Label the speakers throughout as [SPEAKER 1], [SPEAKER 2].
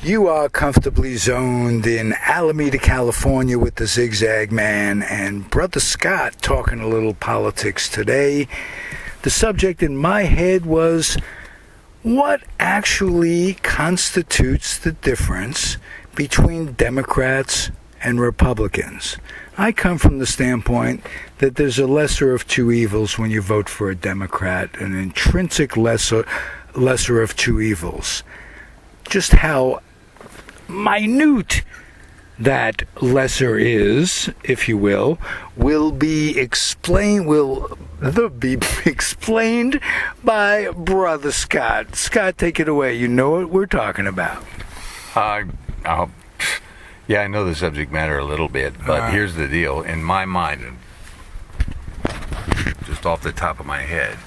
[SPEAKER 1] You are comfortably zoned in Alameda, California with the Zigzag Man and Brother Scott talking a little politics today. The subject in my head was what actually constitutes the difference between Democrats and Republicans. I come from the standpoint that there's a lesser of two evils when you vote for a Democrat, an intrinsic lesser of two evils. Just how minute that lesser is, if you will be explained by Brother Scott. Scott, take it away. You know what we're talking about.
[SPEAKER 2] Yeah, I know the subject matter a little bit, but here's the deal. In my mind, and just off the top of my head,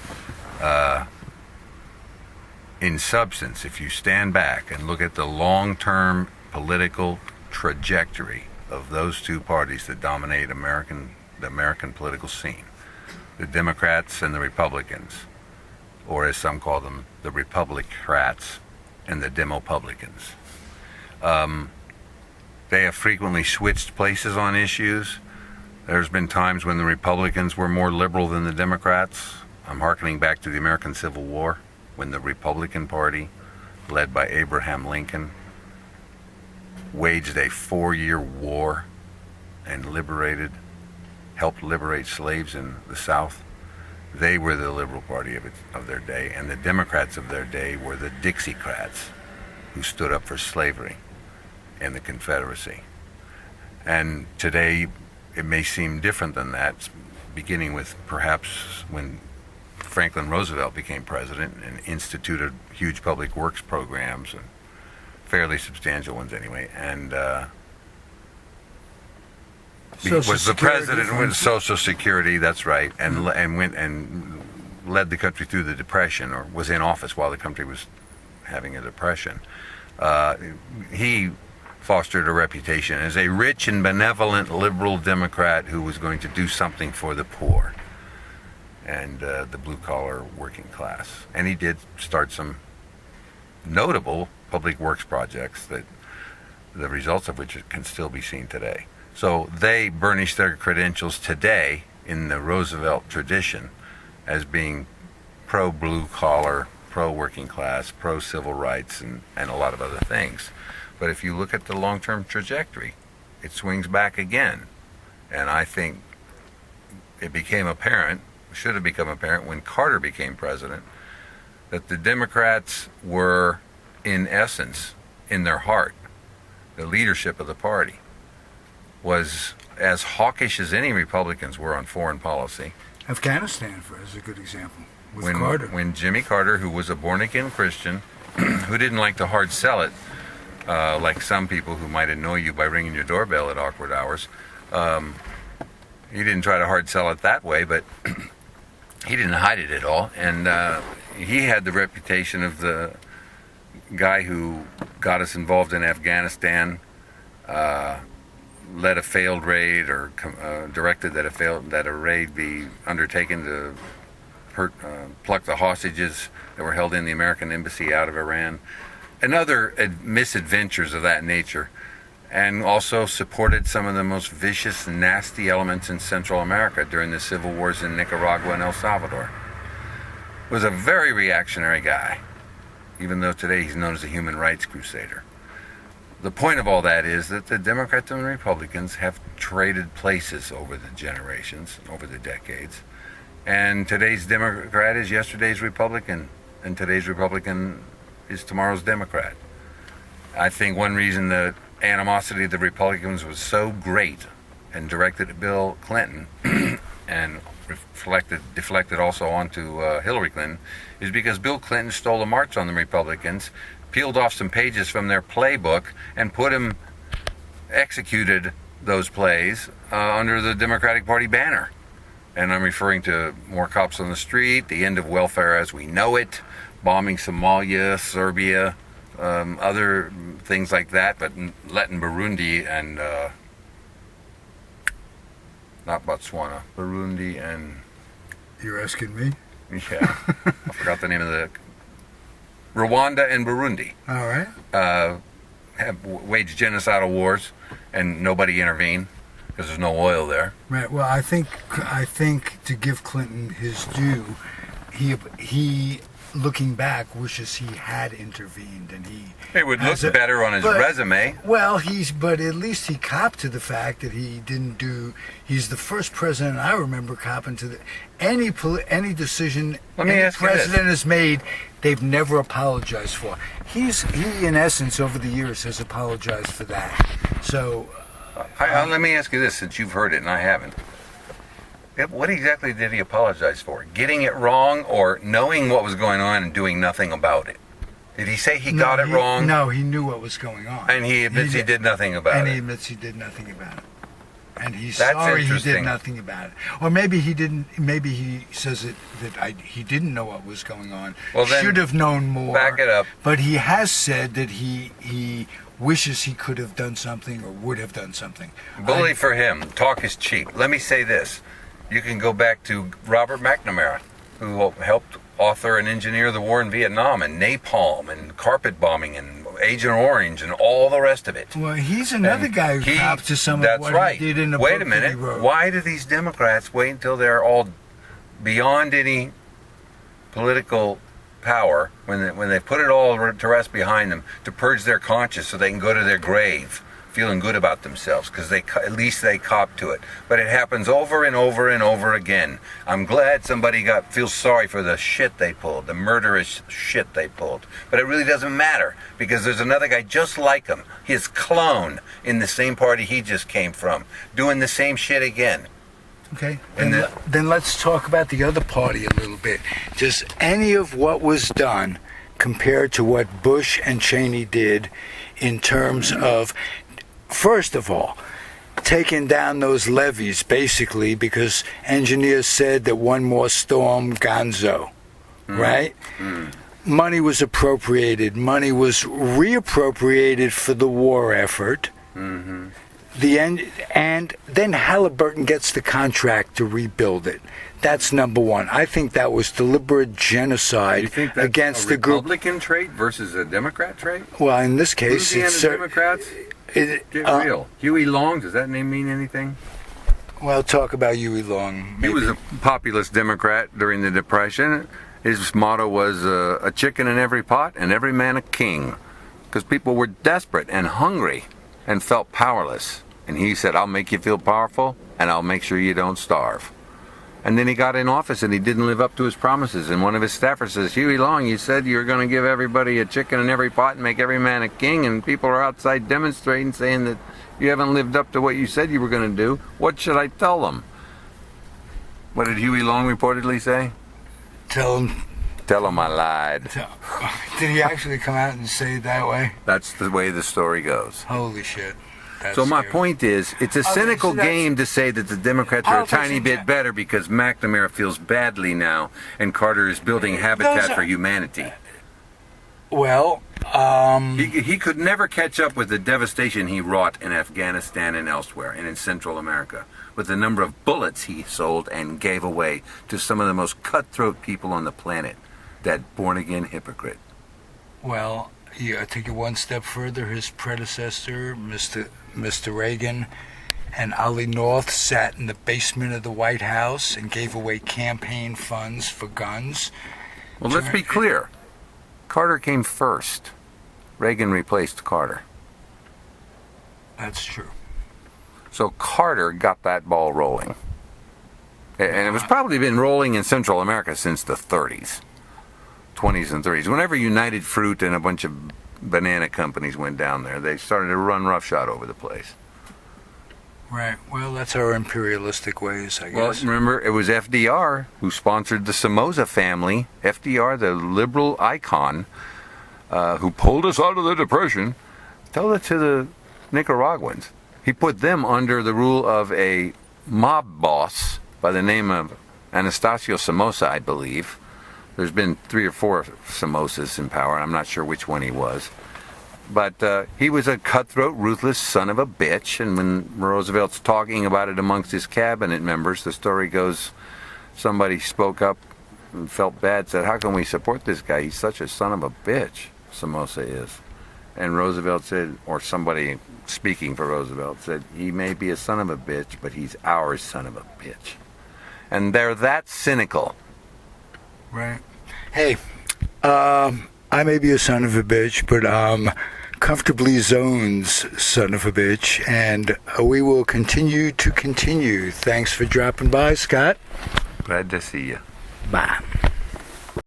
[SPEAKER 2] in substance, if you stand back and look at the long-term political trajectory of those two parties that dominate the American political scene, the Democrats and the Republicans, or as some call them, the Republicrats and the Demopublicans. They have frequently switched places on issues. There's been times when the Republicans were more liberal than the Democrats. I'm hearkening back to the American Civil War, when the Republican Party, led by Abraham Lincoln, waged a 4-year war and helped liberate slaves in the South. They were the liberal party of their day, and the Democrats of their day were the Dixiecrats, who stood up for slavery and the Confederacy. And today, it may seem different than that, beginning with perhaps when Franklin Roosevelt became president and instituted huge public works programs, and fairly substantial ones anyway, and was the president with Social Security, that's right, and went and led the country through the Depression, or was in office while the country was having a depression. He fostered a reputation as a rich and benevolent liberal Democrat who was going to do something for the poor and the blue-collar working class. And he did start some notable public works projects that the results of which can still be seen today. So they burnish their credentials today in the Roosevelt tradition as being pro-blue-collar, pro-working class, pro-civil rights, and a lot of other things. But if you look at the long-term trajectory, it swings back again. And I think it should have become apparent when Carter became president, that the Democrats were, in essence, in their heart, the leadership of the party was as hawkish as any Republicans were on foreign policy.
[SPEAKER 1] Afghanistan is a good example with Carter.
[SPEAKER 2] When Jimmy Carter, who was a born-again Christian, who didn't like to hard sell it, like some people who might annoy you by ringing your doorbell at awkward hours, he didn't try to hard sell it that way, but he didn't hide it at all. And he had the reputation of the guy who got us involved in Afghanistan, led a failed raid, or directed that a raid be undertaken to pluck the hostages that were held in the American embassy out of Iran, and other misadventures of that nature, and also supported some of the most vicious, nasty elements in Central America during the civil wars in Nicaragua and El Salvador. Was a very reactionary guy, even though today he's known as a human rights crusader. The point of all that is that the Democrats and the Republicans have traded places over the generations, over the decades, and today's Democrat is yesterday's Republican, and today's Republican is tomorrow's Democrat. I think one reason the animosity of the Republicans was so great and directed at Bill Clinton and deflected also onto Hillary Clinton is because Bill Clinton stole a march on the Republicans, peeled off some pages from their playbook, and executed those plays under the Democratic Party banner. And I'm referring to more cops on the street, the end of welfare as we know it, bombing Somalia, Serbia, other things like that, but letting Burundi and, not Botswana, Burundi and...
[SPEAKER 1] You're asking me?
[SPEAKER 2] Yeah, I forgot the name of the... Rwanda and Burundi.
[SPEAKER 1] All right.
[SPEAKER 2] wage genocidal wars and nobody intervened because there's no oil there.
[SPEAKER 1] Right. Well, I think to give Clinton his due, he looking back wishes he had intervened, and
[SPEAKER 2] it would look better on his resume.
[SPEAKER 1] Well, but at least he copped to the fact that he didn't do. He's the first president I remember copping to any decision any president has made. They've never apologized for. He in essence over the years has apologized for that. So
[SPEAKER 2] let me ask you this, since you've heard it and I haven't. What exactly did he apologize for? Getting it wrong or knowing what was going on and doing nothing about it? Did he say he got it wrong?
[SPEAKER 1] No, he knew what was going on.
[SPEAKER 2] And he admits he did nothing about it.
[SPEAKER 1] And he admits he did nothing about it. And he's sorry he did nothing about it. Or maybe he didn't. Maybe he says he didn't know what was going on.
[SPEAKER 2] Well, then
[SPEAKER 1] should have known more.
[SPEAKER 2] Back it up.
[SPEAKER 1] But he has said that he wishes he could have done something or would have done something.
[SPEAKER 2] Bully for him. Talk is cheap. Let me say this. You can go back to Robert McNamara, who helped author and engineer the war in Vietnam and napalm and carpet bombing and Agent Orange and all the rest of it.
[SPEAKER 1] Well, he's another guy who copped to some of what he did in the book.
[SPEAKER 2] Wait a minute. Why do these Democrats wait until they're all beyond any political power when they put it all to rest behind them to purge their conscience so they can go to their grave feeling good about themselves because at least they cop to it? But it happens over and over and over again. I'm glad somebody feels sorry for the shit they pulled, the murderous shit they pulled. But it really doesn't matter because there's another guy just like him, his clone in the same party he just came from, doing the same shit again.
[SPEAKER 1] Okay, then let's talk about the other party a little bit. Does any of what was done compared to what Bush and Cheney did in terms of, first of all, taking down those levees, basically, because engineers said that one more storm, gonzo, right? Money was appropriated. Money was reappropriated for the war effort. And then Halliburton gets the contract to rebuild it. That's number one. I think that was deliberate genocide against the group.
[SPEAKER 2] Republican trait versus a Democrat trait?
[SPEAKER 1] Well, in this case,
[SPEAKER 2] it's Democrats. Get real. Huey Long, does that name mean anything?
[SPEAKER 1] Well, talk about Huey Long.
[SPEAKER 2] Maybe. He was a populist Democrat during the Depression. His motto was a chicken in every pot and every man a king, because people were desperate and hungry and felt powerless. And he said, I'll make you feel powerful and I'll make sure you don't starve. And then he got in office and he didn't live up to his promises. And one of his staffers says, Huey Long, you said you were going to give everybody a chicken in every pot and make every man a king, and people are outside demonstrating saying that you haven't lived up to what you said you were going to do. What should I tell them? What did Huey Long reportedly say?
[SPEAKER 1] Tell him
[SPEAKER 2] I lied.
[SPEAKER 1] Did he actually come out and say it that way?
[SPEAKER 2] That's the way the story goes.
[SPEAKER 1] Holy shit.
[SPEAKER 2] So my point is, it's a cynical game to say that the Democrats are a tiny bit better because McNamara feels badly now and Carter is building Habitat for Humanity.
[SPEAKER 1] Well,
[SPEAKER 2] he could never catch up with the devastation he wrought in Afghanistan and elsewhere and in Central America, with the number of bullets he sold and gave away to some of the most cutthroat people on the planet, that born-again hypocrite.
[SPEAKER 1] Well, I take it one step further. His predecessor, Mr. Reagan, and Ollie North sat in the basement of the White House and gave away campaign funds for guns.
[SPEAKER 2] Well, let's be clear. Carter came first. Reagan replaced Carter.
[SPEAKER 1] That's true.
[SPEAKER 2] So Carter got that ball rolling. And it was probably been rolling in Central America since the 30s. 20s and 30s. Whenever United Fruit and a bunch of banana companies went down there, they started to run roughshod over the place.
[SPEAKER 1] Right. Well, that's our imperialistic ways, I guess.
[SPEAKER 2] Well, remember, it was FDR who sponsored the Somoza family. FDR, the liberal icon, who pulled us out of the Depression. Tell it to the Nicaraguans. He put them under the rule of a mob boss by the name of Anastasio Somoza, I believe. There's been 3 or 4 Somozas in power. I'm not sure which one he was. But he was a cutthroat, ruthless son of a bitch. And when Roosevelt's talking about it amongst his cabinet members, the story goes, somebody spoke up and felt bad, said, how can we support this guy? He's such a son of a bitch, Somoza is. And Roosevelt said, or somebody speaking for Roosevelt said, he may be a son of a bitch, but he's our son of a bitch. And they're that cynical.
[SPEAKER 1] Right. Hey, I may be a son of a bitch, but comfortably zone's son of a bitch, and we will continue to continue. Thanks for dropping by, Scott.
[SPEAKER 2] Glad to see you.
[SPEAKER 1] Bye.